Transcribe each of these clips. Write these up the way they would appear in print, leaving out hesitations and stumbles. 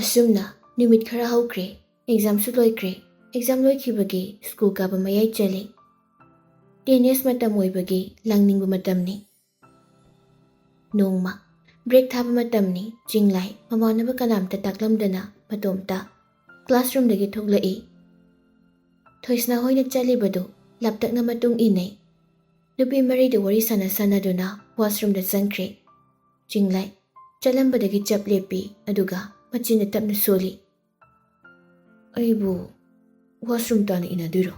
ꯑꯁꯨꯝꯅ ꯅꯨꯃꯤꯠ ꯈꯔ ꯍꯧꯈ꯭ꯔꯦ, ꯑꯦꯛꯖꯥꯝꯁꯨ ꯂꯣꯏꯈ꯭ꯔꯦ꯫ ꯑꯦꯛꯖꯥꯝ ꯂꯣꯏꯈꯤꯕꯒꯤ ꯁ꯭ꯀꯨꯜ ꯀꯥꯕ ꯃꯌꯥꯏ ꯆꯜꯂꯤ꯫ ꯇꯦꯅꯤꯁ ꯃꯇꯝ ꯑꯣꯏꯕꯒꯤ ꯂꯥꯡꯅꯤꯡꯕ ꯃꯇꯝꯅꯤ꯫ ꯅꯣꯡꯃ ꯕ꯭ꯔꯦꯛ ꯊꯥꯕ ꯃꯇꯝꯅꯤ꯫ ꯆꯤꯡꯂꯥꯏ ꯃꯃꯥꯟꯅꯕ ꯀꯅꯥꯝꯇ ꯇꯥꯛꯂꯝꯗꯅ ꯃꯇꯣꯝꯇ ꯀ꯭ꯂꯥꯁꯔꯨꯝꯗꯒꯤ ꯊꯣꯛꯂꯛꯏ꯫ ꯊꯣꯏꯁꯅꯥ ꯍꯣꯏꯅ ꯆꯠꯂꯤꯕꯗꯨ ꯂꯥꯞꯇꯛꯅ ꯃꯇꯨꯡ ꯏꯟꯅꯩ꯫ ꯅꯨꯄꯤ ꯃꯔꯤꯗꯨ ꯋꯥꯔꯤ ꯁꯥꯟꯅꯗꯨꯅ ꯋꯥꯁꯔꯨꯝꯗ ꯆꯪꯈ꯭ꯔꯦ꯫ ꯆꯤꯡꯂꯥꯏ ꯆꯠꯂꯝꯕꯗꯒꯤ ꯆꯞ ꯂꯦꯞꯄꯤ, ꯑꯗꯨꯒ ꯃꯆꯤꯟꯅ ꯇꯞꯅ ꯁꯣꯜꯂꯤ꯫ ꯑꯩꯕꯨ ꯋꯥꯁꯔꯨꯝ ꯇꯥꯅ ꯏꯟꯅꯗꯣꯏꯔꯣ?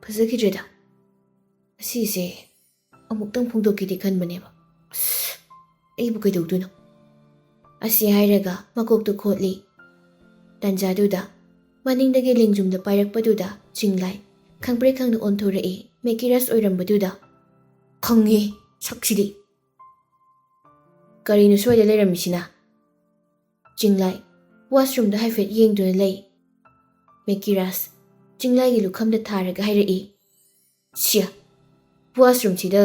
ꯐꯖꯈꯤꯗ꯭ꯔꯦꯗ꯫ ꯑꯁꯤꯁꯦ ꯑꯃꯨꯛꯇꯪ ꯐꯣꯡꯗꯣꯛꯀꯦꯗꯤ ꯈꯟꯕꯅꯦꯕ꯫ ꯑꯩꯕꯨ ꯀꯩꯗꯧꯗꯣꯏꯅꯣ? ꯑꯁꯤ ꯍꯥꯏꯔꯒ ꯃꯀꯣꯛꯇꯨ ꯈꯣꯠꯂꯤ꯫ ꯇꯥꯟꯖꯥꯗꯨꯗ ꯃꯅꯤꯡꯗꯒꯤ ꯂꯦꯡꯖꯨꯝꯗ ꯄꯥꯏꯔꯛꯄꯗꯨꯗ ꯆꯤꯡꯂꯥꯏ ꯈꯪꯄ꯭ꯔꯦꯛ ꯈꯪꯅ ꯑꯣꯟꯊꯣꯔꯛꯏ꯫ ꯃꯦꯀꯤꯔꯁ ꯑꯣꯏꯔꯝꯕꯗꯨꯗ ꯈꯪꯉꯦ ꯁꯛꯁꯤꯗꯤ꯫ ꯀꯔꯤꯅꯣ ꯁ꯭ꯋꯥꯏꯗ ꯂꯩꯔꯝꯃꯤꯁꯤꯅ? ꯆꯤꯡꯂꯥꯏ ꯋꯥꯁꯔꯨꯝꯗ ꯍꯥꯏꯐꯦꯠ ꯌꯦꯡꯗꯨꯅ ꯂꯩ꯫ ꯃꯦꯀꯤꯔꯁ ꯆꯤꯡꯂꯥꯏꯒꯤ ꯂꯨꯈꯝꯗ ꯊꯥꯔꯒ ꯍꯥꯏꯔꯛꯏ, ꯁꯤꯌꯥ, ꯋꯥꯁꯔꯨꯝꯁꯤꯗ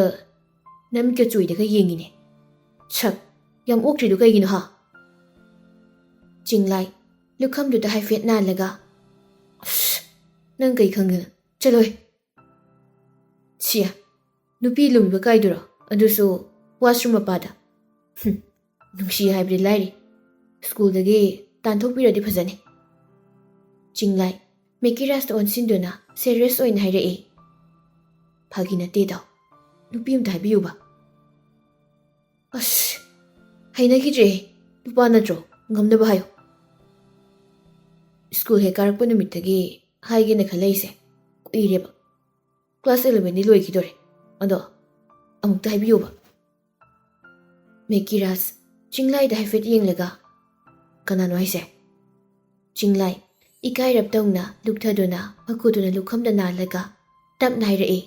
ꯅꯃꯤꯠꯀ ꯆꯨꯏꯗꯒ ꯌꯦꯡꯉꯤꯅꯦ꯫ ꯁꯛ ꯌꯥꯝ ꯑꯣꯛꯇ꯭ꯔꯤꯗꯨ ꯀꯩꯒꯤꯅꯣ ꯍꯥ? ꯆꯤꯡꯂꯥꯏ ꯂꯨꯈꯝꯗꯨꯗ ꯍꯥꯏꯐꯦꯠ ꯅꯥꯜꯂꯒ, ꯅꯪ ꯀꯩ ꯈꯪꯗꯅ? ꯆꯠꯂꯣꯍꯦ꯫ ꯁꯤꯌꯥ, ꯅꯨꯄꯤ ꯂꯨꯝꯕꯤꯕ ꯀꯥꯏꯗꯨꯔꯣ, ꯑꯗꯨꯁꯨ ꯋꯥꯁꯔꯨꯝ ꯃꯄꯥꯗ? ꯅꯨꯡꯁꯤ ꯍꯥꯏꯕꯗꯤ ꯂꯥꯏꯔꯤ, ꯁ꯭ꯀꯨꯜꯗꯒꯤ ꯇꯥꯟꯊꯣꯛꯄꯤꯔꯗꯤ ꯐꯖꯅꯤ꯫ ꯆꯤꯡꯂꯥꯏ ꯃꯦꯀꯤꯔꯁꯇ ꯑꯣꯟꯁꯤꯟꯗꯨꯅ ꯁꯦꯔꯤꯌꯁ ꯑꯣꯏꯅ ꯍꯥꯏꯔꯛꯏ, ꯐꯥꯒꯤ ꯅꯠꯇꯦꯗ, ꯅꯨꯄꯤ ꯑꯝꯇ ꯍꯥꯏꯕꯤꯌꯨꯕ꯫ ꯍꯩꯅꯈꯤꯗ꯭ꯔꯦ, ꯅꯨꯄꯥ ꯅꯠꯇ꯭ꯔꯣ, ꯉꯝꯅꯕ ꯍꯥꯏꯌꯨ꯫ ꯁ꯭ꯀꯨꯜ ꯍꯦꯛ ꯀꯥꯔꯛꯄ ꯅꯨꯃꯤꯠꯇꯒꯤ ꯍꯥꯏꯒꯦꯅ ꯈꯜꯂꯛꯏꯁꯦ ꯀꯨꯏꯔꯦꯕ꯫ ꯀ꯭ꯂꯥꯁ 11ꯗꯤ ꯂꯣꯏꯈꯤꯗꯣꯔꯦ, ꯑꯗꯣ ꯑꯃꯨꯛꯇ ꯍꯥꯏꯕꯤꯌꯨꯕ꯫ ꯃꯦꯀꯤꯔꯁ ꯆꯤꯡꯂꯥꯏꯗ ꯍꯥꯏꯐꯦꯠ ꯌꯦꯡꯂꯒ, ꯀꯅꯥꯅꯣ ꯍꯥꯏꯁꯦ? ꯆꯤꯡꯂꯥꯏ ꯏꯀꯥꯏꯔꯞ ꯇꯧꯅ ꯂꯨꯛꯊꯗꯨꯅ ꯃꯈꯨꯗꯨꯅ ꯂꯨꯈꯝꯗ ꯅꯥꯜꯂꯒ ꯇꯞꯅ ꯍꯥꯏꯔꯛꯏ,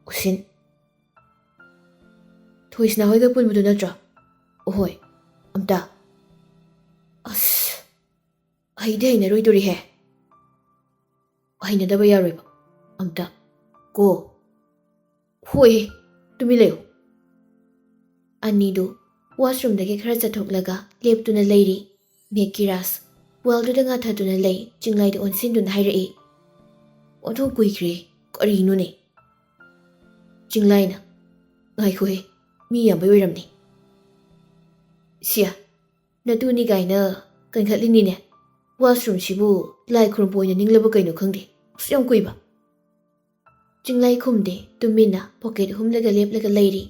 ꯎꯁꯤꯟ꯫ ꯊꯣꯏꯁꯅꯥ ꯍꯣꯏꯒ ꯄꯨꯟꯕꯗꯨ ꯅꯠꯇ꯭ꯔꯣ? ꯑꯍꯣꯏ, ꯑꯝꯇ꯫ ꯍꯩꯗꯤ ꯍꯩꯅꯔꯣꯏꯗꯣꯔꯤꯍꯦ꯫ ꯍꯩꯅꯗꯕ ꯌꯥꯔꯣꯏꯕ, ꯑꯝꯇ ꯀꯣ꯫ ꯍꯣꯏꯍꯦ, ꯇꯨꯃꯤꯟ ꯂꯩꯌꯨ꯫ ꯑꯅꯤꯗꯨ ꯋꯥꯁꯔꯨꯝꯗꯒꯤ ꯈꯔ ꯆꯠꯊꯣꯛꯂꯒ ꯂꯦꯞꯇꯨꯅ ꯂꯩꯔꯤ꯫ ꯃꯦꯀꯤꯔꯁ ꯋꯥꯜꯗꯨꯗ ꯉꯥꯊꯗꯨꯅ ꯂꯩ꯫ ꯆꯤꯡꯂꯥꯏꯗ ꯑꯣꯟꯁꯤꯟꯗꯨꯅ ꯍꯥꯏꯔꯛꯏ, ꯑꯣꯟꯊꯣꯛ ꯀꯨꯏꯈ꯭ꯔꯦ, ꯀꯔꯤꯅꯣꯅꯦ? ꯆꯤꯡꯂꯥꯏꯅ, ꯉꯥꯏꯈꯣꯍꯦ, ꯃꯤ ꯌꯥꯝꯕꯩ ꯑꯣꯏꯔꯝꯅꯤ꯫ ꯁꯤꯌꯥ, ꯅꯇꯨꯅꯤ ꯀꯥꯏꯅ ꯀꯟꯈꯠꯂꯤꯅꯤꯅꯦ꯫ ꯋꯥꯁꯔꯨꯝꯁꯤꯕꯨ ꯂꯥꯏ ꯈꯨꯔꯨꯝꯕ ꯑꯣꯏꯅ ꯅꯤꯡꯂꯕ ꯀꯩꯅꯣ ꯈꯪꯗꯦ, ꯑꯁꯨꯛ ꯌꯥꯝ ꯀꯨꯏꯕ꯫ ꯆꯤꯡꯂꯥꯏ ꯈꯨꯝꯗꯦ, ꯇꯨꯃꯤꯟꯅ ꯄꯣꯀꯦꯠ ꯍꯨꯝꯂꯒ ꯂꯦꯞꯂꯒ ꯂꯩꯔꯤ꯫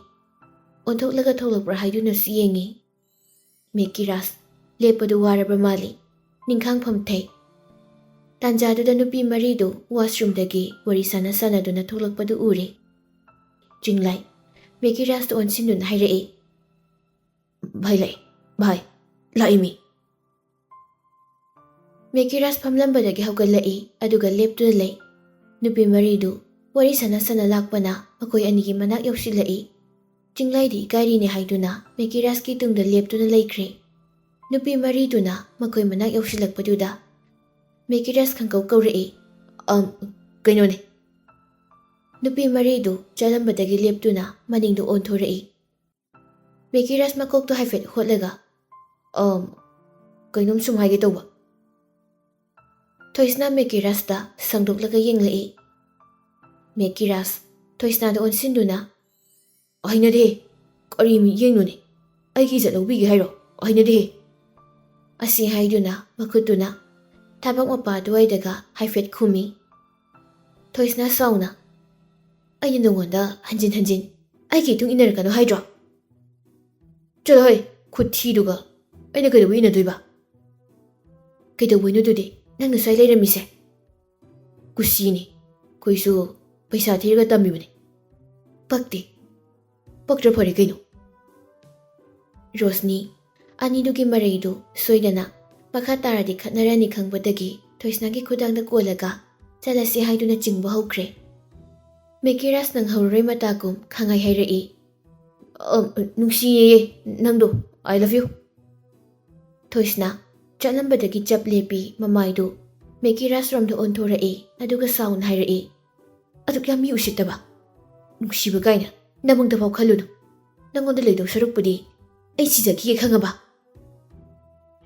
ꯑꯣꯟꯊꯣꯛꯂꯒ ꯊꯣꯛꯂꯛꯄ꯭ꯔꯥ ꯍꯥꯏꯗꯨꯅꯁꯨ ꯌꯦꯡꯉꯤ꯫ ꯃꯦꯀꯤꯔꯁ ꯂꯦꯞꯄꯗꯨ ꯋꯥꯔꯕ ꯃꯥꯜꯂꯤ, ꯅꯤꯡꯈꯥꯡꯐꯝ ꯊꯩ꯫ ꯇꯥꯟꯖꯥꯗꯨꯗ ꯅꯨꯄꯤ ꯃꯔꯤꯗꯨ ꯋꯥꯁꯔꯨꯝꯗꯒꯤ ꯋꯥꯔꯤ ꯁꯥꯟꯅꯗꯨꯅ ꯊꯣꯛꯂꯛꯄꯗꯨ ꯎꯔꯦ꯫ ꯆꯤꯡꯂꯥꯏ ꯃꯦꯀꯤꯔꯁꯇ ꯑꯣꯟꯁꯤꯟꯗꯨꯅ ꯍꯥꯏꯔꯛꯏ, ꯚꯥꯏ ꯂꯥꯛꯏ, ꯚꯥꯏ ꯂꯥꯛꯏ ꯃꯤ꯫ ꯃꯦꯀꯤꯔꯁ ꯐꯝꯂꯝꯕꯗꯒꯤ ꯍꯧꯒꯠꯂꯛꯏ, ꯑꯗꯨꯒ ꯂꯦꯞꯇꯨꯅ ꯂꯩ꯫ ꯅꯨꯄꯤ ꯃꯔꯤꯗꯨ ꯋꯥꯔꯤ ꯁꯥꯟꯅ ꯂꯥꯛꯄꯅ ꯃꯈꯣꯏ ꯑꯅꯤꯒꯤ ꯃꯅꯥꯛ ꯌꯧꯁꯤꯜꯂꯛꯏ꯫ ꯆꯤꯡꯂꯥꯏꯗꯤ ꯏꯀꯥꯏꯔꯤꯅꯦ ꯍꯥꯏꯗꯨꯅ ꯃꯦꯀꯤꯔꯁꯀꯤ ꯇꯨꯡꯗ ꯂꯦꯞꯇꯨꯅ ꯂꯩꯈ꯭ꯔꯦ꯫ ꯅꯨꯄꯤ ꯃꯔꯤꯗꯨꯅ ꯃꯈꯣꯏ ꯃꯅꯥꯛ ꯌꯧꯁꯤꯜꯂꯛꯄꯗꯨꯗ ꯃꯦꯀꯤꯔꯁ ꯈꯪꯀꯧ ꯀꯧꯔꯛꯏ, ꯀꯩꯅꯣꯅꯦ꯫ ꯅꯨꯄꯤ ꯃꯔꯤꯗꯨ ꯆꯠꯂꯝꯕꯗꯒꯤ ꯂꯦꯞꯇꯨꯅ ꯃꯅꯤꯡꯗ ꯑꯣꯟꯊꯣꯔꯛꯏ꯫ ꯃꯦꯀꯤꯔꯁ ꯃꯀꯣꯛꯇꯨ ꯍꯥꯏꯐꯦꯠ ꯍꯣꯠꯂꯒ, ꯀꯩꯅꯣꯝ ꯁꯨꯝ ꯍꯥꯏꯒꯦ ꯇꯧꯕ꯫ ꯊꯣꯏꯁꯅꯥ ꯃꯦꯀꯤꯔꯁꯇ ꯁꯪꯗꯣꯛꯂꯒ ꯌꯦꯡꯂꯛꯏ꯫ ꯃꯦꯀꯤꯔꯁ ꯊꯣꯏꯁꯅꯥꯗ ꯑꯣꯟꯁꯤꯟꯗꯨꯅ, ꯍꯩꯅꯗꯦꯍꯦ, ꯀꯔꯤ ꯃꯤꯠꯌꯦꯡꯅꯣꯅꯦ? ꯑꯩꯒꯤ ꯏꯖꯠ ꯂꯧꯕꯤꯒꯦ ꯍꯥꯏꯔꯣ? ꯍꯩꯅꯗꯦꯍꯦ꯫ ꯑꯁꯤ ꯍꯥꯏꯗꯨꯅ ꯃꯈꯨꯠꯇꯨꯅ ꯊꯕꯛ ꯃꯄꯥ ꯑꯗꯨꯋꯥꯏꯗꯒ ꯍꯥꯏꯐꯦꯠ ꯈꯨꯝꯃꯤ꯫ ꯊꯣꯏꯁꯅꯥ ꯁꯥꯎꯅ, ꯑꯩꯅ ꯅꯉꯣꯟꯗ ꯍꯟꯖꯤꯟ ꯍꯟꯖꯤꯟ ꯑꯩꯒꯤ ꯏꯇꯨꯡ ꯏꯟꯅꯔꯛꯀꯅꯣ ꯍꯥꯏꯗ꯭ꯔꯣ? ꯆꯠꯂꯣꯍꯦ, ꯈꯨꯠꯊꯤꯗꯨꯒ, ꯑꯩꯅ ꯀꯩꯗꯧꯕ ꯏꯟꯅꯗꯣꯏꯕ? ꯀꯩꯗꯧꯕꯩꯅꯣꯗꯨꯗꯤ ꯅꯪꯅ ꯁ꯭ꯋꯥꯏ ꯂꯩꯔꯝꯃꯤꯁꯦ? ꯀꯨꯁꯤꯅꯤ, ꯑꯩꯈꯣꯏꯁꯨ ꯄꯩꯁꯥ ꯊꯤꯔꯒ ꯇꯝꯃꯤꯕꯅꯤ꯫ ꯄꯛꯇꯦ, ꯄꯛꯇ꯭ꯔ ꯐꯔꯦ ꯀꯩꯅꯣ꯫ ꯔꯣꯁꯅꯤ ꯑꯅꯤꯗꯨꯒꯤ ꯃꯔꯩꯗꯨ ꯁꯣꯏꯗꯅ ꯃꯈꯥ ꯇꯥꯔꯗꯤ ꯈꯠꯅꯔꯅꯤ ꯈꯪꯕꯗꯒꯤ ꯊꯣꯏꯁꯅꯥꯒꯤ ꯈꯨꯗꯥꯡꯗ ꯀꯣꯜꯂꯒ ꯆꯠꯂꯁꯤ ꯍꯥꯏꯗꯨꯅ ꯆꯤꯡꯕ ꯍꯧꯈ꯭ꯔꯦ꯫ ꯃꯦꯀꯤꯔꯁ ꯅꯪꯍꯧꯔꯔꯣꯏ ꯃꯇꯥꯒꯨꯝ ꯈꯪꯍꯥꯏ ꯍꯥꯏꯔꯛꯏ, ꯅꯨꯡꯁꯤꯌꯦ ꯅꯪꯗꯣ, ꯑꯥꯏ ꯂꯚ ꯌꯨ꯫ ꯊꯣꯏꯁꯅꯥ ꯆꯠꯂꯝꯕꯗꯒꯤ ꯆꯞ ꯂꯦꯞꯄꯤ, ꯃꯃꯥꯏꯗꯨ ꯃꯦꯀꯤꯔꯁ ꯔꯣꯝꯗ ꯑꯣꯟꯊꯣꯔꯛꯏ, ꯑꯗꯨꯒ ꯁꯥꯎꯅ ꯍꯥꯏꯔꯛꯏ, ꯑꯗꯨꯛ ꯌꯥꯝ ꯃꯤ ꯎꯁꯤꯠꯇꯕ, ꯅꯨꯡꯁꯤꯕ ꯀꯥꯏꯅ ꯅꯃꯪꯗꯐꯥꯎ ꯈꯜꯂꯨꯅꯨ꯫ ꯅꯪꯉꯣꯟꯗ ꯂꯩꯗꯧ ꯁꯔꯨꯛꯄꯨꯗꯤ ꯑꯩ ꯁꯤꯖꯈꯤꯒꯦ ꯈꯪꯉꯕ?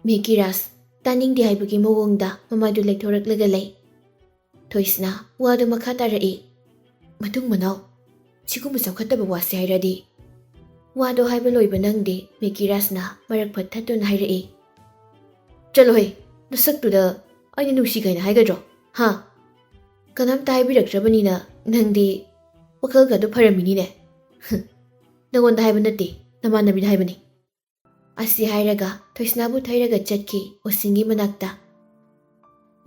ꯃꯦꯀꯤꯔꯥꯁ ꯇꯥꯅꯤꯡꯗꯦ ꯍꯥꯏꯕꯒꯤ ꯃꯑꯣꯡꯗ ꯃꯃꯥꯏꯗꯨ ꯂꯩꯊꯣꯔꯛꯂꯒ ꯂꯩ꯫ ꯊꯣꯏꯁꯅꯥ ꯋꯥꯗꯨ ꯃꯈꯥ ꯇꯥꯔꯛꯏ꯫ ꯃꯇꯨꯡ ꯃꯅꯥꯎ ꯁꯤꯒꯨꯝꯕ ꯆꯥꯎꯈꯠꯇꯕ ꯋꯥꯁꯦ ꯍꯥꯏꯔꯗꯤ꯫ ꯋꯥꯗꯣ ꯍꯥꯏꯕ ꯂꯣꯏꯕ ꯅꯪꯗꯦ ꯃꯦꯀꯤꯔꯥꯁꯅ ꯃꯔꯛ ꯐꯠ ꯊꯠꯇꯨꯅ ꯍꯥꯏꯔꯛꯏ꯫ ꯆꯠꯂꯣꯍꯦ, ꯅꯁꯛꯇꯨꯗ ꯑꯩꯅ ꯅꯨꯡꯁꯤ ꯀꯥꯏꯅ ꯍꯥꯏꯒꯗ꯭ꯔꯣ? ꯍꯥ? ꯀꯅꯥꯝꯇ ꯍꯥꯏꯕꯤꯔꯛꯇ꯭ꯔꯕꯅꯤꯅ ꯅꯪꯗꯤ ꯋꯥꯈꯜꯒꯗꯨ ꯐꯔꯝꯃꯤꯅꯤꯅꯦ꯫ ꯅꯉꯣꯟꯗ ꯍꯥꯏꯕ ꯅꯠꯇꯦ, ꯅꯃꯥꯟꯅꯕꯤꯗ ꯍꯥꯏꯕꯅꯤ꯫ ꯑꯁꯤ ꯍꯥꯏꯔꯒ ꯊꯣꯏꯁꯅꯥꯕꯨ ꯊꯩꯔꯒ ꯆꯠꯈꯤ ꯑꯣꯁꯤꯟꯒꯤ ꯃꯅꯥꯛꯇ꯫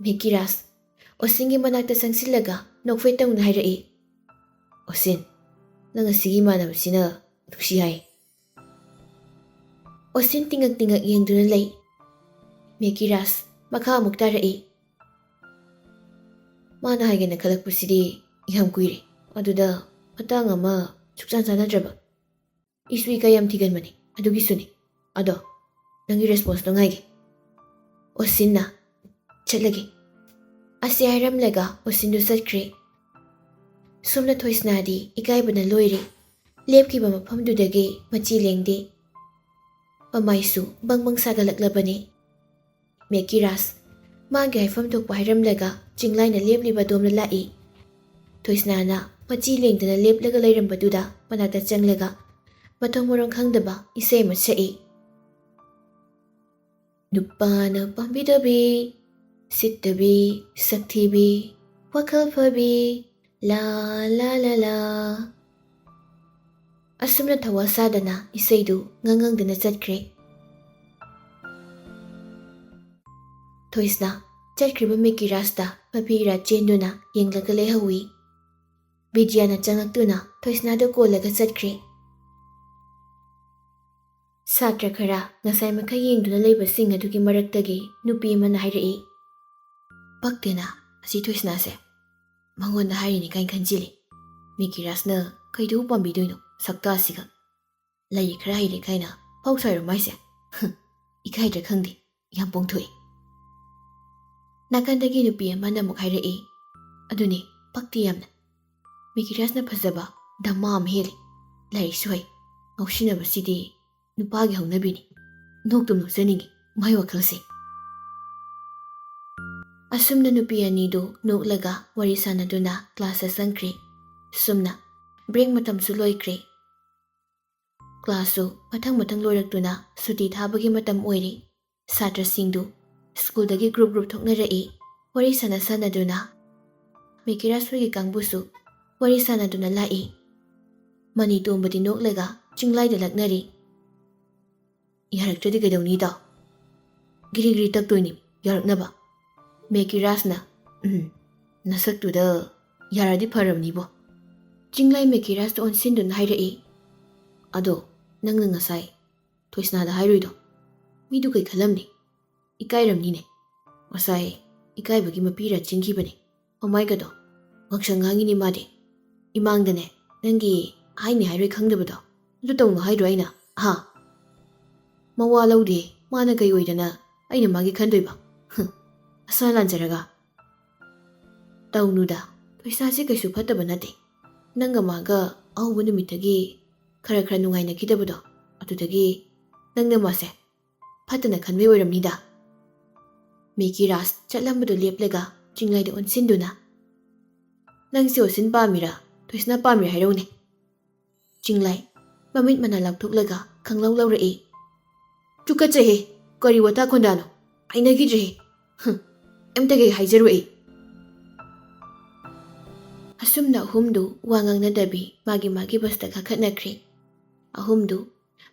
ꯃꯦꯀꯤꯔꯥꯁ ꯑꯣꯁꯤꯟꯒꯤ ꯃꯅꯥꯛꯇ ꯆꯪꯁꯤꯜꯂꯒ ꯅꯣꯛꯐꯦꯠ ꯇꯧꯅ ꯍꯥꯏꯔꯛꯏ꯫ ꯑꯣꯁꯤꯟ, ꯅꯪ ꯑꯁꯤꯒꯤ ꯏꯃꯥꯟꯅꯕꯁꯤꯅ ꯅꯨꯡꯁꯤ ꯍꯥꯏ꯫ ꯑꯣꯁꯤꯟ ꯇꯤꯡꯉꯛ ꯇꯤꯡꯉꯛ ꯌꯦꯡꯗꯨꯅ ꯂꯩ꯫ ꯃꯦꯀꯤꯔꯥꯁ ꯃꯈꯥ ꯑꯃꯨꯛ ꯇꯥꯔꯛꯏ꯫ ꯃꯥꯅ ꯍꯥꯏꯒꯦꯅ ꯈꯜꯂꯛꯄꯁꯤꯗꯤ ꯌꯥꯝ ꯀꯨꯏꯔꯦ, ꯑꯗꯨꯗ ꯃꯇꯥꯡ ꯑꯃ ꯁꯨꯛꯆꯥꯟ ꯆꯥꯟꯅꯗ꯭ꯔꯕ꯫ ꯏꯁꯨ ꯏꯀꯥꯏ ꯌꯥꯝ ꯊꯤꯒꯟꯕꯅꯤ, ꯑꯗꯨꯒꯤꯁꯨꯅꯤ꯫ ꯑꯗꯣ ꯅꯪꯒꯤ ꯔꯦꯁꯄꯣꯟꯁꯇꯣ ꯉꯥꯏꯒꯦ꯫ ꯑꯣꯁꯤꯟꯅ ꯆꯠꯂꯒꯦ ꯑꯁꯤ ꯍꯥꯏꯔꯝꯂꯒ ꯑꯣꯁꯤꯟꯗꯨ ꯆꯠꯈ꯭ꯔꯦ꯫ ꯁꯣꯝꯅ ꯊꯣꯏꯁꯅꯥꯗꯤ ꯏꯀꯥꯏꯕꯅ ꯂꯣꯏꯔꯦ꯫ ꯂꯦꯞꯈꯤꯕ ꯃꯐꯝꯗꯨꯗꯒꯤ ꯃꯆꯤ ꯂꯦꯡꯗꯦ꯫ ꯃꯃꯥꯏꯁꯨ ꯕꯪ ꯕꯪ ꯁꯥꯒꯠꯂꯛꯂꯕꯅꯤ꯫ ꯃꯦꯀꯤꯔꯥꯁ ꯃꯥꯒꯤ ꯍꯥꯏꯐꯝ ꯊꯣꯛꯄ ꯍꯥꯏꯔꯝꯂꯒ ꯆꯤꯡꯂꯥꯏꯅ ꯂꯦꯞꯂꯤꯕ ꯑꯗꯣꯝꯗ ꯂꯥꯛꯏ꯫ ꯊꯣꯏꯁꯅꯥꯅ ꯃꯆꯤ ꯂꯦꯡꯗꯅ ꯂꯦꯞꯂꯒ ꯂꯩꯔꯝꯕꯗꯨꯗ ꯃꯅꯥꯛꯇ ꯆꯪꯂꯒ ꯃꯊꯣꯡ ꯃꯔꯣꯡ ꯈꯪꯗꯕ ꯏꯁꯩ ꯑꯃ ꯁꯛꯏ꯫ ꯅꯨꯄꯥꯅ ꯄꯥꯝꯕꯤꯗꯕꯤ, ꯁꯤꯠꯇꯕꯤ, ꯁꯛꯊꯤꯕꯤ, ꯋꯥꯈꯜ ꯐꯕꯤ, ꯂꯥ ꯂꯥ ꯂꯥ ꯂꯥ꯫ ꯑꯁꯨꯝꯅ ꯊꯋꯥ ꯁꯥꯗꯅ ꯏꯁꯩꯗꯨ ꯉꯪꯉꯪꯗꯅ ꯆꯠꯈ꯭ꯔꯦ꯫ ꯊꯣꯏꯁꯅꯥ ꯆꯠꯈ꯭ꯔꯤꯕ ꯃꯦꯀꯤꯔꯥꯁꯇ ꯃꯄꯤꯔꯥ ꯆꯦꯟꯗꯨꯅ ꯌꯦꯡꯂꯒ ꯂꯩꯍꯧꯏ꯫ ꯕꯤꯗ꯭ꯌꯥꯅ ꯆꯪꯉꯛꯇꯨꯅ ꯊꯣꯏꯁꯅꯥꯗꯨ ꯀꯣꯜꯂꯒ ꯆꯠꯈ꯭ꯔꯦ꯫ ꯁꯥꯇ꯭ꯔ ꯈꯔ ꯉꯁꯥꯏ ꯃꯈꯩ ꯌꯦꯡꯗꯨꯅ ꯂꯩꯕꯁꯤꯡ ꯑꯗꯨꯒꯤ ꯃꯔꯛꯇꯒꯤ ꯅꯨꯄꯤ ꯑꯃꯅ ꯍꯥꯏꯔꯛꯏ꯫ ꯄꯛꯇꯦꯅ ꯑꯁꯤ ꯊꯣꯏꯁꯅꯥꯁꯦ, ꯃꯉꯣꯟꯗ ꯍꯥꯏꯔꯤꯅꯤ ꯀꯥꯏꯅ ꯈꯟꯖꯤꯜꯂꯤ꯫ ꯃꯦꯀꯤꯔꯥꯁꯅ ꯀꯩꯗꯧ ꯄꯥꯝꯕꯤꯗꯣꯏꯅꯣ ꯁꯛꯇꯥꯁꯤꯒ꯫ ꯂꯥꯏꯔꯤꯛ ꯈꯔ ꯍꯩꯔꯦ ꯀꯥꯏꯅ ꯐꯥꯎ ꯁꯥꯏꯔꯣ ꯃꯥꯏꯁꯦ? ꯏꯀꯥꯏꯗ꯭ꯔꯥ ꯈꯪꯗꯦ, ꯌꯥꯝ ꯄꯣꯡꯊꯣꯛꯏ꯫ ꯅꯥꯀꯟꯗꯒꯤ ꯅꯨꯄꯤ ꯑꯃꯅ ꯑꯃꯨꯛ ꯍꯥꯏꯔꯛꯏ꯫ ꯑꯗꯨꯅꯤ ꯄꯛꯇꯦ ꯌꯥꯝꯅ꯫ ꯃꯦꯀꯤꯔꯥꯁꯅ ꯐꯖꯕ ꯙꯃꯥ ꯑꯃ ꯍꯦꯜꯂꯤ, ꯂꯥꯏꯔꯤꯛꯁꯨ ꯍꯩ, ꯉꯥꯎꯁꯤꯟꯅꯕꯁꯤꯗꯤ ꯅꯨꯄꯥꯒꯤ ꯍꯧꯅꯕꯤꯅꯤ꯫ ꯅꯣꯛꯇꯨꯝ ꯅꯣꯛꯆꯅꯤꯡꯉꯤ ꯃꯥꯏ ꯋꯥꯈꯜꯁꯦ꯫ ꯑꯁꯨꯝꯅ ꯅꯨꯄꯤ ꯑꯅꯤꯗꯨ ꯅꯣꯛꯂꯒ ꯋꯥꯔꯤ ꯁꯥꯟꯅꯗꯨꯅ ꯀ꯭ꯂꯥꯁꯇ ꯆꯪꯈ꯭ꯔꯦ꯫ ꯁꯨꯝꯅ ꯕ꯭ꯔꯦꯛ ꯃꯇꯝꯁꯨ ꯂꯣꯏꯈ꯭ꯔꯦ꯫ ꯀ꯭ꯂꯥꯁꯁꯨ ꯃꯊꯪ ꯃꯊꯪ ꯂꯣꯏꯔꯛꯇꯨꯅ ꯁꯨꯇꯤ ꯊꯥꯕꯒꯤ ꯃꯇꯝ ꯑꯣꯏꯔꯦ꯫ ꯁꯥꯇ꯭ꯔꯁꯤꯡꯗꯨ ꯁ꯭ꯀꯨꯜꯗꯒꯤ ꯒ꯭ꯔꯨꯞ ꯒ꯭ꯔꯨꯞ ꯊꯣꯛꯅꯔꯛꯏ ꯋꯥꯔꯤ ꯁꯥꯟꯅꯗꯨꯅ꯫ ꯃꯦꯀꯤꯔꯥꯁ ꯍꯣꯏꯒꯤ ꯀꯥꯡꯕꯨꯁꯨ ꯋꯥꯔꯤ ꯁꯥꯟꯅꯗꯨꯅ ꯂꯥꯛꯏ꯫ ꯃꯅꯤ ꯇꯣꯝꯕꯗꯤ ꯅꯣꯛꯂꯒ ꯆꯤꯡꯂꯥꯏꯗ ꯂꯛꯅꯔꯤ꯫ ꯌꯥꯔꯛꯇ꯭ꯔꯗꯤ ꯀꯩꯗꯧꯅꯤꯗꯣ? ꯒꯤꯔꯤ ꯒꯤꯔꯤ ꯇꯛꯇꯣꯏꯅꯤ ꯌꯥꯔꯛꯅꯕ꯫ ꯃꯦꯀꯤꯔꯥꯁꯅ ꯅꯁꯛꯇꯨꯗ ꯌꯥꯔꯗꯤ ꯐꯔꯕꯅꯤꯕꯣ꯫ ꯆꯤꯡꯂꯥꯏ ꯃꯦꯀꯤꯔꯥꯁꯇ ꯑꯣꯟꯁꯤꯟꯗꯨꯅ ꯍꯥꯏꯔꯛꯏ꯫ ꯑꯗꯣ ꯅꯪꯅ ꯉꯁꯥꯏ ꯊꯣꯏꯁꯅꯥꯗ ꯍꯥꯏꯔꯨꯏꯗꯣ, ꯃꯤꯗꯨ ꯀꯩ ꯈꯜꯂꯝꯅꯤ? ꯏꯀꯥꯏꯔꯝꯅꯤꯅꯦ꯫ ꯉꯁꯥꯏ ꯏꯀꯥꯏꯕꯒꯤ ꯃꯄꯤꯔꯥ ꯆꯤꯡꯈꯤꯕꯅꯤ ꯃꯃꯥꯏꯒꯗꯣ ꯉꯛꯁꯪ ꯉꯥꯡꯉꯤꯅꯤ ꯃꯥꯗꯤ꯫ ꯏꯃꯥꯡꯗꯅꯦ ꯅꯪꯒꯤ ꯍꯥꯏꯅꯤ ꯍꯥꯏꯔꯣꯏ ꯈꯪꯗꯕꯗꯣ ꯑꯗꯨ ꯇꯧꯅꯣ ꯍꯥꯏꯗ꯭ꯔꯣ ꯑꯩꯅ? ꯃꯋꯥ ꯂꯧꯗꯦ, ꯃꯥꯅ ꯀꯩ ꯑꯣꯏꯗꯅ ꯑꯩꯅ ꯃꯥꯒꯤ ꯈꯟꯗꯣꯏꯕ? ꯑꯁꯥ ꯂꯥꯟꯖꯔꯒ꯫ ꯇꯧꯅꯨꯗ, ꯊꯣꯏꯁꯅꯥꯁꯦ ꯀꯩꯁꯨ ꯐꯠꯇꯕ ꯅꯠꯇꯦ꯫ ꯅꯪꯒ ꯃꯥꯒ ꯑꯍꯧꯕ ꯅꯨꯃꯤꯠꯇꯒꯤ ꯈꯔ ꯈꯔ ꯅꯨꯡꯉꯥꯏꯅꯈꯤꯗꯕꯗꯣ, ꯑꯗꯨꯗꯒꯤ ꯅꯪꯅ ꯃꯥꯁꯦ ꯐꯠꯇꯅ ꯈꯟꯕꯩ ꯑꯣꯏꯔꯝꯅꯤꯗ꯫ ꯃꯦꯀꯤꯔꯥꯁ ꯆꯠꯂꯝꯕꯗꯨ ꯂꯦꯞꯂꯒ ꯆꯤꯡꯂꯥꯏꯗ ꯑꯣꯟꯁꯤꯟꯗꯨꯅ ꯅꯪꯁꯦ ꯑꯣꯁꯤꯟ ꯄꯥꯝꯃꯤꯔꯥ ꯊꯣꯏꯁꯅꯥ ꯄꯥꯝꯃꯤꯔꯥ ꯍꯥꯏꯔꯧꯅꯦ꯫ ꯆꯤꯡꯂꯥꯏ ꯃꯃꯤꯠ ꯃꯅꯥ ꯂꯥꯎꯊꯣꯛꯂꯒ ꯈꯪꯂꯧ ꯂꯧꯔꯛꯏ꯫ ꯇꯨꯀꯠꯆꯩꯍꯦ, ꯀꯔꯤ ꯋꯥꯇꯥ ꯈꯣꯟꯗꯥꯅꯣ, ꯍꯩꯅꯈꯤꯗ꯭ꯔꯦꯍꯦ꯫ ꯑꯝꯇꯒꯩ ꯍꯥꯏꯖꯔꯨꯏ꯫ ꯑꯁꯨꯝꯅ ꯑꯍꯨꯝꯗꯨ ꯋꯥ ꯉꯥꯡꯅꯗꯕꯤ ꯃꯥꯒꯤ ꯃꯥꯒꯤ ꯕꯁꯇ ꯀꯥꯈꯠꯅꯈ꯭ꯔꯦ꯫ ꯑꯍꯨꯝꯗꯨ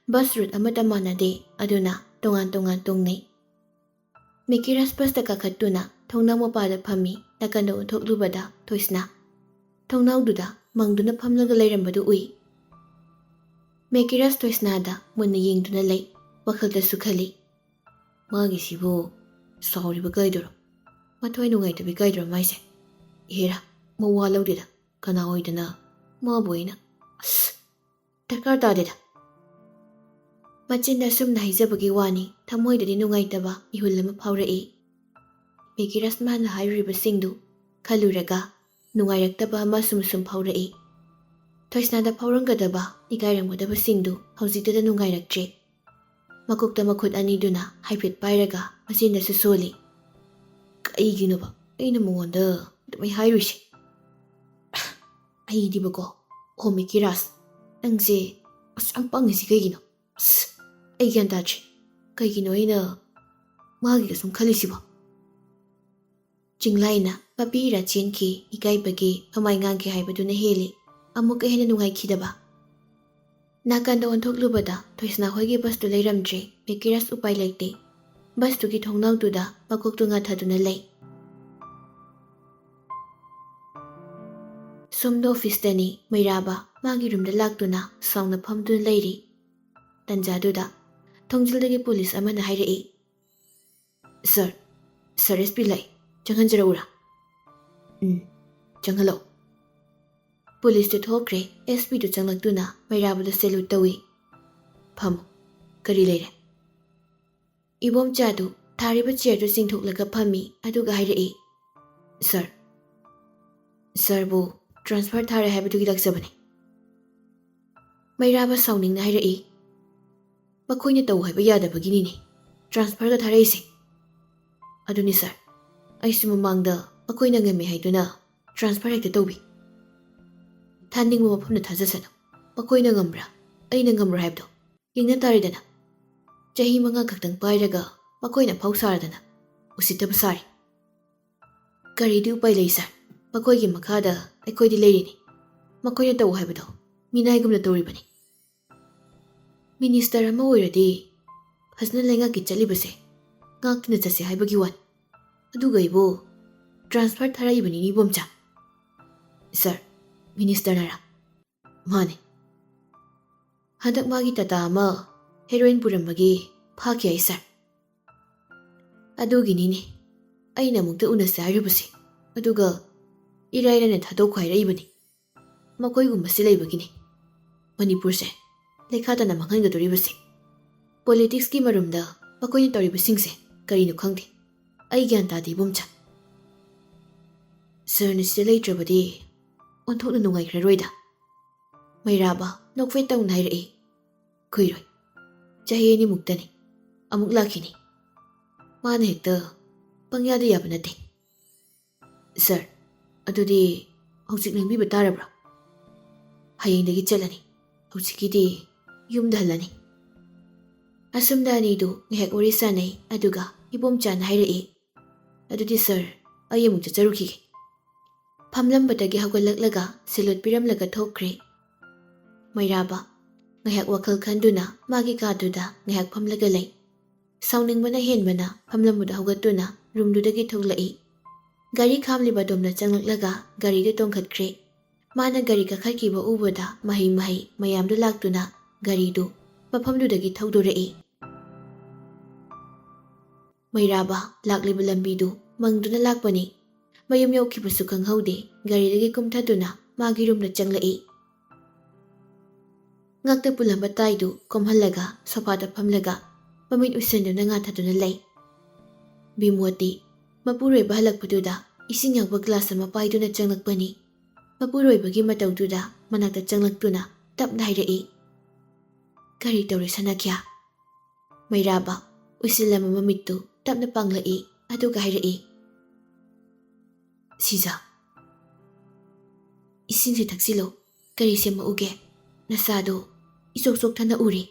ꯕꯁ ꯔꯨꯠ ꯑꯃꯠꯇ ꯃꯥꯟꯅꯗꯦ, ꯑꯗꯨꯅ ꯇꯣꯉꯥꯟ ꯇꯣꯉꯥꯟ ꯇꯣꯡꯅꯩ꯫ ꯃꯦꯀꯤꯔꯥꯁ ꯕꯁꯇ ꯀꯥꯈꯠꯇꯨꯅ ꯊꯣꯡꯅꯥꯎ ꯃꯄꯥꯗ ꯐꯝꯃꯤ꯫ ꯅꯥꯀꯟꯗ ꯑꯣꯟꯊꯣꯛꯂꯨꯕꯗ ꯊꯣꯏꯁꯅꯥ ꯊꯣꯡꯅꯥꯎꯗꯨꯗ ꯃꯪꯗꯨꯅ ꯐꯝꯂꯒ ꯂꯩꯔꯝꯕꯗꯨ ꯎꯏ꯫ ꯃꯦꯀꯤꯔꯥꯁ ꯊꯣꯏꯁꯅꯥꯗ ꯃꯨꯟꯅ ꯌꯦꯡꯗꯨꯅ ꯂꯩ, ꯋꯥꯈꯜꯗꯁꯨ ꯈꯜꯂꯤ꯫ ꯃꯥꯒꯤꯁꯤꯕꯨ ꯁꯥꯎꯔꯤꯕ ꯀꯥꯏꯗꯨꯔꯣ? ꯃꯊ꯭ꯋꯥꯏ ꯅꯨꯡꯉꯥꯏꯇꯕꯤ ꯀꯥꯏꯗꯨꯔꯣ ꯃꯥꯏꯁꯦ? ꯏꯍꯦꯔꯥ, ꯃꯋꯥ ꯂꯧꯗꯦꯗ, ꯀꯅꯥ ꯑꯣꯏꯗꯅ ꯃꯥꯕꯨ ꯑꯩꯅ ꯗꯔꯀꯥꯔ ꯇꯥꯗꯦꯗ꯫ ꯃꯆꯤꯟꯗ ꯑꯁꯨꯝꯅ ꯍꯥꯏꯖꯕꯒꯤ ꯋꯥꯅꯤ, ꯊꯃꯣꯏꯗꯗꯤ ꯅꯨꯡꯉꯥꯏꯇꯕ ꯏꯍꯨꯜ ꯑꯃ ꯐꯥꯎꯔꯛꯏ꯫ ꯃꯦꯀꯤꯔꯥꯁ ꯃꯥꯅ ꯍꯥꯏꯔꯨꯔꯤꯕꯁꯤꯡꯗꯨ ꯈꯜꯂꯨꯔꯒ ꯅꯨꯡꯉꯥꯏꯔꯛꯇꯕ ꯑꯃ ꯁꯨꯝ ꯐꯥꯎꯔꯛꯏ꯫ ꯊꯣꯏꯁꯅꯥꯗ ꯐꯥꯎꯔꯝꯒꯗꯕ ꯏꯀꯥꯏꯔꯝꯒꯗꯕꯁꯤꯡꯗꯨ ꯍꯧꯖꯤꯛꯇꯗ ꯅꯨꯡꯉꯥꯏꯔꯛꯇ꯭ꯔꯦ꯫ Makokta makhut aniduna haifet pairaga masindasu soli. Kaiginuba aina mongonda dumai hairushi. Aidibako oh Mickey-Ras nangse asam pangisi kaigino. Ai gyan tadre kaigino aina magiga sum khalisiba. Jinglai-na mapira chenki ikaibagi amai ngangki haibaduna heli amuka hena nungaikidaba. Nakanda onthokluबदा Thoisna hoigi bus tu leiramdre Mickey-Ras upai leite. Bus tu ki thongnau tuda makok tu ngathaduna lei. Somdo office tani Mairaba magi room da laktuna songna phamduna leiri. Tanjaduda thongjildagi police amana hairei. Sir, Sir SP lai changhanjara ura. Changhalo. Police to thokre SP to changlaktuna Mairaba da salute tawi. Pham kari leire. Ibom chadu thariba chair to singthoklaga phami aduga hairei. Sir bo transfer thare habitugi laksabani. Mairaba sounding na hairei. Makoina taw haiba yadabagini ni. Transfer ga tharei se. Aduni sir. Aisu mamangda makoina ngame haiduna transfer hekta tawbi. Thanding mo maphamna thajasana. Makoina ngambra. Aina ngambra haibdo. Yingna taridana. Chahi manga kaktang pairaga makoina phausaradana. Usitaba sari. Kari du pai lei sir. Makoigi makhada aikoidi leirini. Makoina taw haibdo. Minaigumna tawribani. Minister ama oiradi phasna lenga ki chalibase ngakna chase haibagi wan aduga ibo transfer tharaibani ni bomcha. Sir, minister nara mane hadak magi tata ama heroin purambagi phaki ai sir. Adugi ni aina mukta unase hairubase aduga irairane thadok khairaibani makoi gumbase leibagini. Manipur se lekhadana manghanga doribase. Politics ki marumda makoina toribasingse karino khangde. Ai gyan tadi bomcha. Sir ni sile leitrabadi onthokna nungaikhraroida. Mairaba nokfe taung nairei. Kuiroi. Chahi ni muktani. Amuk lakhini. Mana hekta pangyada yaba nate. Sir, adudi hojik nangbi batarabra. Hayengdagi chalani. Hojikidi yumda halani. Asumda anidu ngahek wari sanai aduga ibom chan hairei. Adudi sir ayamuk chacharuki. Phamlambadagi hawgalaklaga silot piramlaga thokre. Mairaba ngahek wakal khanduna magi kaduda ngahek phamlaga lei. Sauningbana henbana phamlambuda hawgatuna roomdudagi thoklai. Gari khamliba domna changlaklaga gari du tongkhatkre. Mana gari kakhatkiba ubada mahi mayamdu laktuna gari du mafamdudagi thawdorei. Mairaba lakliba lambidu mangduna lakpani. Mayum yaukibasu kanghaude garidagi kumthaduna magi roomna changlai. Ngakta pulamba taidu komhallaga sofada phamlaga mamit usanduna ngathaduna lei. Bimwati mapuroiba halakpaduda ising yakba glass ama paiduna changlakpani. Mapuroibagi matawduda manakta changlaktuna tapna hairei. Kari tawri sanakya. Mairaba usilama mamittu tapna panglai aduga hairei. Siza. Isingse taksilo kari sema uge nasado isok thana uri.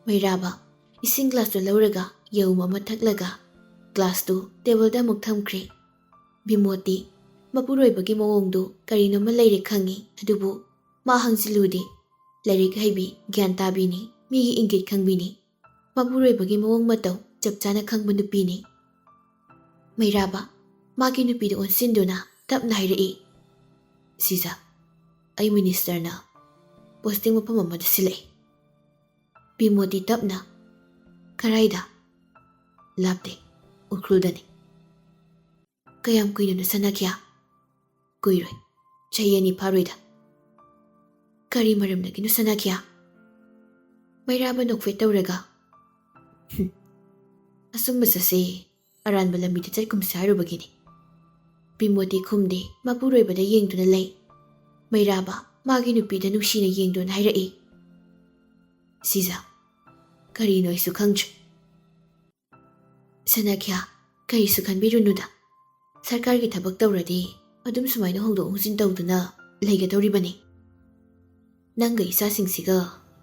Mairaba ising glass tu lauraga yauma mathaklaga glass tu table da muk thamkre. Bimoti mapuroibagi mawongdu karino ma leire khangi adubu ma hangsiludi lairik haibi gyan tabini migi ingit khangbini mapuroibagi mawong mataw chapchana khangba nupini. Mairaba magi nupidu onsinduna tapna hairei. Siza ai minister na posting mapam amada silai. Bimoti tapna karaida lapte ukruldani. Kayam kuino na sanakya. Kuiroi chayani paroida. Kari maramdagi no sanakya. Mairaba nokfe tawraga. Asumba sase aranba lambida chatkumsa harubagini. Bimoti khumde mapuroibada yengduna lei. Mairaba magi nupida nuksina yengduna hairei. Siza ꯀꯔꯤꯅꯣ ꯑꯩꯁꯨ ꯈꯪꯗ꯭ꯔꯦ꯫ ꯁꯅꯥꯈ꯭ꯌꯥ, ꯀꯔꯤꯁꯨ ꯈꯟꯕꯤꯔꯨꯅꯨꯗ꯫ ꯁꯔꯀꯥꯔꯒꯤ ꯊꯕꯛ ꯇꯧꯔꯗꯤ ꯑꯗꯨꯝ ꯁꯨꯃꯥꯏꯅ ꯍꯣꯡꯗꯣꯛ ꯍꯣꯡꯖꯤꯟ ꯇꯧꯗꯨꯅ ꯂꯩꯒꯗꯧꯔꯤꯕꯅꯤ꯫ ꯅꯪꯒ ꯏꯆꯥꯁꯤꯡꯁꯤꯒ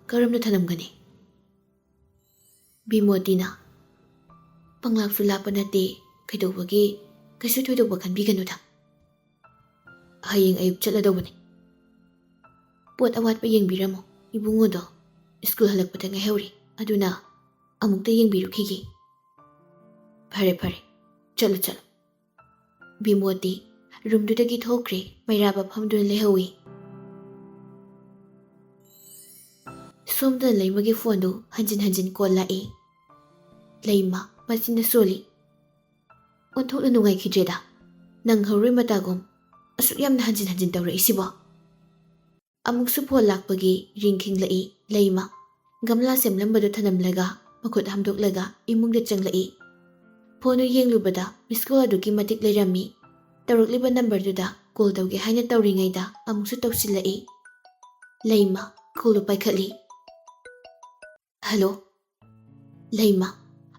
ꯀꯔꯝꯅ ꯊꯅꯝꯒꯅꯤ? ꯕꯤꯃꯣꯇꯤꯅ ꯄꯪꯂꯥꯞꯁꯨ ꯂꯥꯞꯄ ꯅꯠꯇꯦ, ꯀꯩꯗꯧꯕꯒꯤ ꯀꯩꯁꯨ ꯊꯣꯏꯗꯣꯛꯄ ꯈꯟꯕꯤꯒꯅꯨꯗ꯫ ꯍꯌꯦꯡ ꯑꯌꯨꯛ ꯆꯠꯂꯗꯧꯕꯅꯤ꯫ ꯄꯣꯠ ꯑꯋꯥꯠꯄ ꯌꯦꯡꯕꯤꯔꯝꯃꯣ, ꯏꯕꯨꯡꯉꯣꯗꯣ ꯁ꯭ꯀꯨꯜ ꯍꯜꯂꯛꯄꯗ ꯉꯥꯏꯍꯧꯔꯤ, ꯑꯗꯨꯅ ꯑꯃꯨꯛꯇ ꯌꯦꯡꯕꯤꯔꯨꯈꯤꯒꯦ꯫ ꯐꯔꯦ ꯐꯔꯦ, ꯆꯠꯂꯣ ꯆꯠꯂꯣ꯫ ꯕꯤꯃꯣꯇꯤ ꯔꯨꯝꯗꯨꯗꯒꯤ ꯊꯣꯛꯈ꯭ꯔꯦ, ꯃꯩꯔꯥꯕ ꯐꯝꯗꯨꯅ ꯂꯩꯍꯧꯏ꯫ ꯁꯣꯝꯗ ꯂꯩꯃꯒꯤ ꯐꯣꯟꯗꯨ ꯍꯟꯖꯤꯟ ꯍꯟꯖꯤꯟ ꯀꯣꯜ ꯂꯥꯛꯏ꯫ ꯂꯩꯃ ꯃꯆꯤꯟꯅ ꯁꯣꯜꯂꯤ꯫ ꯑꯣꯟꯊꯣꯛꯅ ꯅꯨꯡꯉꯥꯏꯈꯤꯗ꯭ꯔꯦꯗ, ꯅꯪ ꯍꯧꯔꯣꯏ ꯃꯇꯥꯒꯨꯝ ꯑꯁꯨꯛ ꯌꯥꯝꯅ ꯍꯟꯖꯤꯟ ꯍꯟꯖꯤꯟ ꯇꯧꯔꯛꯏꯁꯤꯕꯣ꯫ ꯑꯃꯨꯛꯁꯨ ꯐꯣꯟ ꯂꯥꯛꯄꯒꯤ ꯔꯤꯡ ꯈꯤꯡꯂꯛꯏ꯫ ꯂꯩꯃ ꯒꯝꯂꯥ ꯁꯦꯝꯂꯝꯕꯗꯨ ꯊꯅꯝꯂꯒ ꯃꯈꯨꯠ ꯍꯥꯝꯗꯣꯛꯂꯒ ꯏꯃꯨꯡꯗ ꯆꯪꯂꯛꯏ꯫ ꯐꯣꯟꯗꯨ ꯌꯦꯡꯂꯨꯕꯗ ꯃꯤꯁꯀꯣꯜ ꯑꯗꯨꯛꯀꯤ ꯃꯇꯤꯛ ꯂꯩꯔꯝꯃꯤ꯫ ꯇꯧꯔꯛꯂꯤꯕ ꯅꯝꯕꯔꯗꯨꯗ ꯀꯣꯜ ꯇꯧꯒꯦ ꯍꯥꯏꯅ ꯇꯧꯔꯤꯉꯩꯗ ꯑꯃꯨꯛꯁꯨ ꯇꯧꯁꯤꯜꯂꯛꯏ꯫ ꯂꯩꯃ ꯀꯣꯜꯗꯨ ꯄꯥꯏꯈꯠꯂꯤ꯫ ꯍꯜꯂꯣ꯫ ꯂꯩꯃ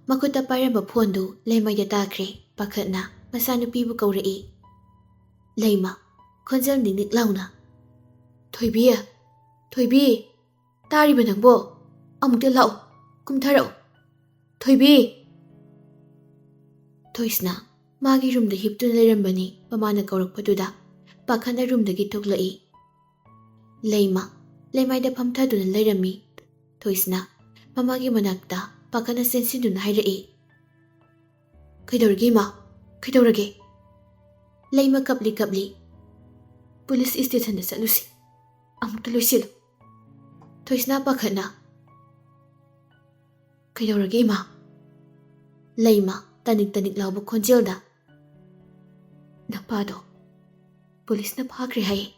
ꯃꯈꯨꯠꯇ ꯄꯥꯏꯔꯝꯕ ꯐꯣꯟꯗꯨ ꯂꯩꯃꯩꯗ ꯇꯥꯈ꯭ꯔꯦ꯫ ꯄꯥꯈꯠꯅ ꯃꯆꯥꯅꯨꯄꯤꯕꯨ ꯀꯧꯔꯛꯏ꯫ ꯂꯩꯃ ꯈꯣꯟꯖꯦꯜ ꯅꯤꯛꯅꯤꯛ ꯂꯥꯎꯅ, ꯊꯣꯏꯕꯤ, ꯊꯣꯏꯕꯤ, ꯇꯥꯔꯤꯕ ꯅꯪꯕꯣ? ꯑꯃꯨꯛꯇ ꯂꯥꯛꯑꯣ, ꯀꯨꯝꯊꯔꯛꯑꯣ, ꯊꯣꯏꯕꯤ꯫ ꯊꯣꯏꯁꯅ ꯃꯥꯒꯤ ꯔꯨꯝꯗ ꯍꯤꯞꯇꯨꯅ ꯂꯩꯔꯝꯕꯅꯤ꯫ ꯃꯃꯥꯅ ꯀꯧꯔꯛꯄꯗꯨꯗ ꯄꯥꯈꯠꯅ ꯔꯨꯝꯗꯒꯤ ꯊꯣꯛꯂꯛꯏ꯫ ꯂꯩꯃ ꯂꯩꯃꯥꯏꯗ ꯐꯝꯊꯗꯨꯅ ꯂꯩꯔꯝꯃꯤ꯫ ꯊꯣꯏꯁꯅ ꯃꯃꯥꯒꯤ ꯃꯅꯥꯛꯇ ꯄꯥꯈꯠꯅ ꯆꯦꯟꯁꯤꯟꯗꯨꯅ ꯍꯥꯏꯔꯛꯏ꯫ ꯀꯩꯗꯧꯔꯒꯦ ꯏꯃꯥ? ꯀꯩꯗꯧꯔꯒꯦ? ꯂꯩꯃ ꯀꯞꯂꯤ ꯀꯞꯂꯤ꯫ ꯄꯨꯂꯤꯁ ꯏꯁꯇꯦꯁꯟꯗ ꯆꯠꯂꯨꯁꯤ, ꯑꯃꯨꯛꯇ ꯂꯣꯏꯁꯤꯜꯂꯨ꯫ ꯊꯣꯏꯁꯅ ꯄꯥꯈꯠꯅ, ꯀꯩꯗꯧꯔꯒꯦ ꯏꯃꯥ? ꯂꯩꯃ ꯇꯅꯤꯛ ꯇꯅꯤꯛ ꯂꯥꯎꯕ ꯈꯣꯟꯖꯦꯜꯗ, ꯅꯄꯥꯗꯣ ꯄꯨꯂꯤꯁꯅ ꯐꯥꯈ꯭ꯔꯦ ꯍꯥꯏꯌꯦ꯫